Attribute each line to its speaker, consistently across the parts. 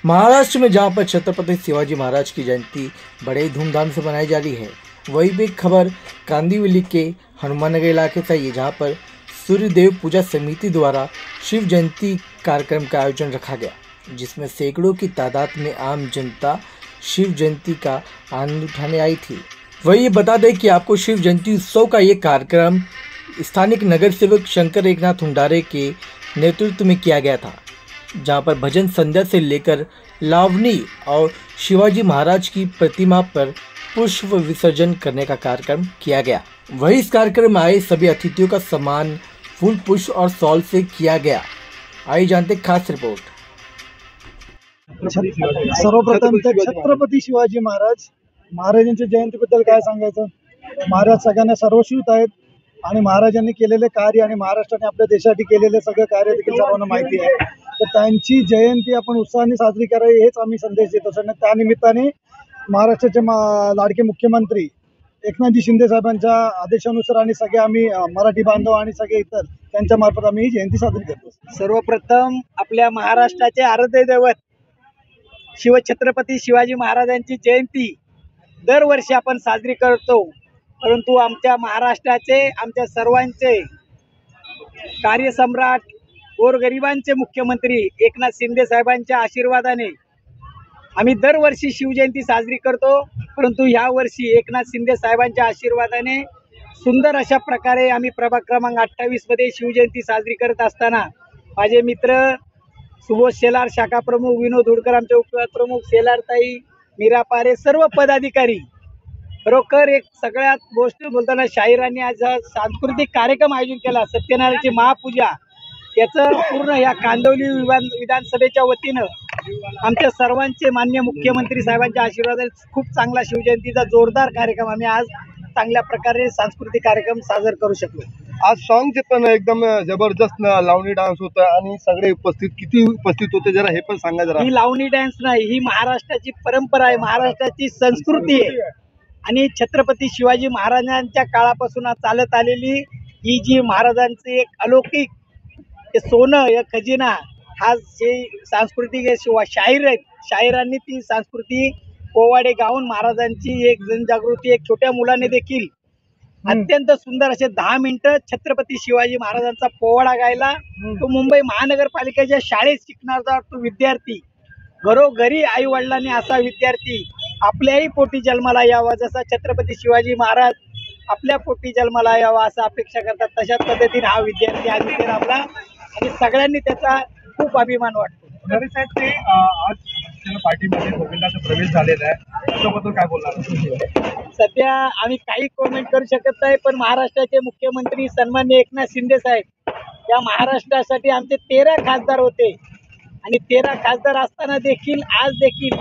Speaker 1: महाराष्ट्र में जहां पर छत्रपति शिवाजी महाराज की जयंती बड़े धूमधाम से मनाई जा रही है, वहीं भी एक खबर कांदिवली के हनुमाननगर इलाके से है, जहां पर सूर्यदेव पूजा समिति द्वारा शिव जयंती कार्यक्रम का आयोजन रखा गया, जिसमें सैकड़ों की तादाद में आम जनता शिव जयंती का आनंद उठाने आई थी। वही ये बता दें कि आपको शिव जयंती उत्सव का ये कार्यक्रम स्थानिक नगर सेवक शंकर एकनाथ हुंडारे के नेतृत्व में किया गया था, जहां पर भजन संध्या से लेकर लावनी और शिवाजी महाराज की प्रतिमा पर पुष्प विसर्जन करने का कार्यक्रम किया गया। वही इस कार्यक्रम में आए सभी अतिथियों का सम्मान फूल पुष्प और शॉल से किया गया। आइए जानते खास रिपोर्ट।
Speaker 2: सर्वप्रथम तर छत्रपती शिवाजी महाराजांच्या जयंतीबद्दल काय सांगायचं। महाराज सगळ्यांना सर्वश्रुत आहेत आणि महाराजांनी केलेले कार्य आणि महाराष्ट्राने आपल्या देशासाठी केलेले सगळे कार्य देखील सर्वांना माहिती आहे। तर त्यांची जयंती आपण उत्साहाने साजरी करावी हेच आम्ही संदेश देतो। त्या निमित्ताने महाराष्ट्राचे लाडके मुख्यमंत्री एकनाथजी शिंदे साहेबांच्या आदेशानुसार आणि सगळे आम्ही मराठी बांधव आणि सगळे इतर त्यांच्या मार्फत आम्ही ही जयंती साजरी करतो।
Speaker 3: सर्वप्रथम आपल्या महाराष्ट्राचे आराध्य दैवत शिवछत्रपती शिवाजी महाराजांची जयंती दरवर्षी आपण साजरी करतो, परंतु आमच्या महाराष्ट्राचे आमच्या सर्वांचे कार्यसम्राट गोरगरिबांचे मुख्यमंत्री एकनाथ शिंदे साहेबांच्या आशीर्वादाने आम्ही दरवर्षी शिवजयंती साजरी करतो। परंतु ह्या वर्षी एकनाथ शिंदे साहेबांच्या आशीर्वादाने सुंदर अशा प्रकारे आम्ही प्रभाग क्रमांक 28 मध्ये शिवजयंती साजरी करत असताना माझे मित्र सुबोध शेलार शाखा प्रमुख, विनोद हुडकर आमचे उपप्रमुख, शेलारताई, मीरा पारे, सर्व पदाधिकारी, खरोखर एक सगळ्यात गोष्ट बोलताना शाहिरांनी आज सांस्कृतिक कार्यक्रम आयोजित केला, सत्यनारायणची महापूजा, याचं पूर्ण या कांदिवली विधानसभेच्या वतीनं आमच्या सर्वांचे माननीय मुख्यमंत्री साहेबांच्या आशीर्वादाने खूप चांगला शिवजयंतीचा जोरदार कार्यक्रम आम्ही आज चांगल्या प्रकारे सांस्कृतिक कार्यक्रम साजर करू शकलो।
Speaker 4: आज सॉन्गचे पण एकदम जबरदस्त लावणी डान्स होता आणि सगळे किती उपस्थित होते जरा हे पण सांगा जरा।
Speaker 3: ही लावणी डान्स नाही, ही महाराष्ट्राची परंपरा आहे, महाराष्ट्राची संस्कृती आहे आणि छत्रपती शिवाजी महाराजांच्या काळापासून चालत आलेली ही जी महाराजांची एक अलौकिक सोनं या खजिना हा जे सांस्कृतिक शाहीर आहेत, शाहिरांनी ती संस्कृती पोवाडे गाऊन महाराजांची एक जनजागृती एक छोट्या मुलाने देखील अत्यंत सुंदर असे 10 मिनिटं छत्रपती शिवाजी महाराजांचा पोवाडा गायला। तो मुंबई महानगरपालिकेच्या शाळेत शिकणारा तो विद्यार्थी, घरोघरी आई वडिलांनी असा विद्यार्थी आपल्याही पोटी जन्माला यावा, जसा छत्रपती शिवाजी महाराज आपल्या पोटी जन्माला यावा असं अपेक्षा करतात, तशाच पद्धतीने हा विद्यार्थी आज इथे राबला आणि सगळ्यांनी त्याचा खूप अभिमान वाटतो।
Speaker 4: साहेब ते आज पार्टीमध्ये गोविंदाचा प्रवेश झालेला आहे, त्याच्याबद्दल काय बोलणार?
Speaker 3: सध्या आम्ही काही कमेंट करू शकत नाही, पण महाराष्ट्राचे मुख्यमंत्री सन्माननीय एकनाथ शिंदे साहेब या महाराष्ट्रासाठी आमचे 13 खासदार होते आणि 13 खासदार असताना देखील आज देखील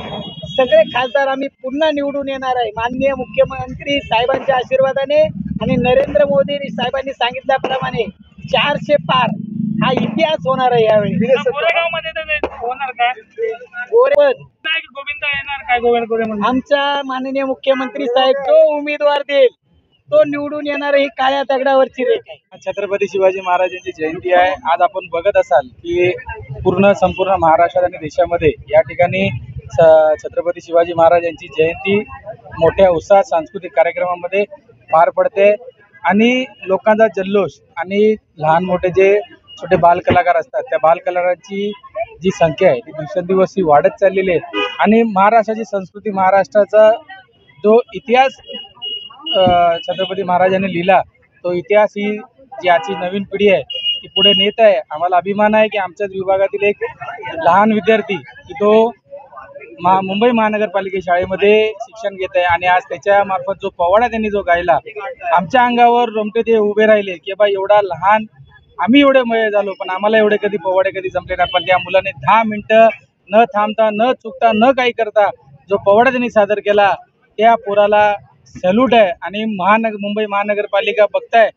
Speaker 3: सगळे खासदार आम्ही पुन्हा निवडून येणार आहे माननीय मुख्यमंत्री साहेबांच्या आशीर्वादाने आणि नरेंद्र मोदी साहेबांनी सांगितल्याप्रमाणे 400 पार हा इतिहास होणार आहे यावेळी। आमच्या माननीय मुख्यमंत्री साहेब जो उमेदवार देईल तो निवडून येणार ही काळ्या दगडावरची रेख आहे।
Speaker 5: छत्रपती शिवाजी महाराजांची जयंती आहे। आज आपण बघत असाल की संपूर्ण महाराष्ट्रात आणि देशामध्ये या ठिकाणी छत्रपती शिवाजी महाराजांची जयंती मोठ्या उत्साहात सांस्कृतिक कार्यक्रमामध्ये पार पडते आणि लोकांचा जल्लोष आणि लहान मोठे जे छोटे बाल कलाकार असतात त्या बाल कलाकारांची जी संख्या आहे ती दिवसेंदिवस ही वाढत चाललेली आहे आणि महाराष्ट्राची संस्कृती, महाराष्ट्राचा जो इतिहास छत्रपती महाराजांनी लिहिला तो इतिहास ही जी आजची नवीन पिढी आहे ती पुढे नेत आहे। आम्हाला अभिमान आहे की आमच्याच विभागातील एक लहान विद्यार्थी की तो मुंबई महानगरपालिका शाळेमध्ये शिक्षण घेत आहे आणि आज त्याच्या मार्फत जो पोवाडा त्यांनी जो गायला आमच्या अंगावर रोमटे ते उभे राहिले की बा एवढा लहान आम्ही एवढे मय झालो पण आम्हाला एवढे कधी पोवाडे कधी जमले नाही, पण त्या मुलाने 10 मिनिटं न थांबता न चुकता न काही करता जो पोवाडा त्यांनी सादर केला त्या पोराला सॅल्यूट आहे। आणि मुंबई महानगरपालिका बघताय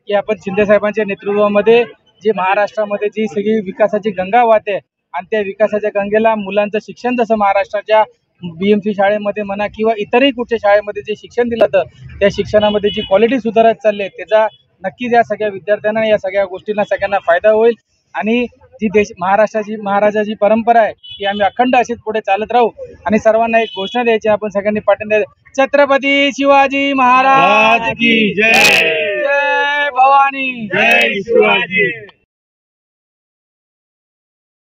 Speaker 5: की आपण शिंदे साहेबांच्या नेतृत्वामध्ये जे महाराष्ट्रामध्ये जी सगळी विकासाची गंगा वाहते आणि त्या विकासाच्या गंगेला मुलांचं शिक्षण जसं महाराष्ट्राच्या BMC शाळेमध्ये म्हणा किंवा इतरही कुठच्या शाळेमध्ये जे शिक्षण दिलं जातं त्या शिक्षणामध्ये जी क्वालिटी सुधारत चालली आहे त्याचा नक्कीच या सगळ्या विद्यार्थ्यांना या सगळ्या गोष्टींना सगळ्यांना फायदा होईल। आणि जी महाराष्ट्राची महाराजाची परंपरा आहे ती आम्ही अखंड अशीच पुढे चालत राहू आणि सर्वांना एक घोषणा द्यायची आपण सगळ्यांनी पाठिंबा द्यायचा. छत्रपती शिवाजी महाराज की जय. जय भवानी. जय शिवाजी.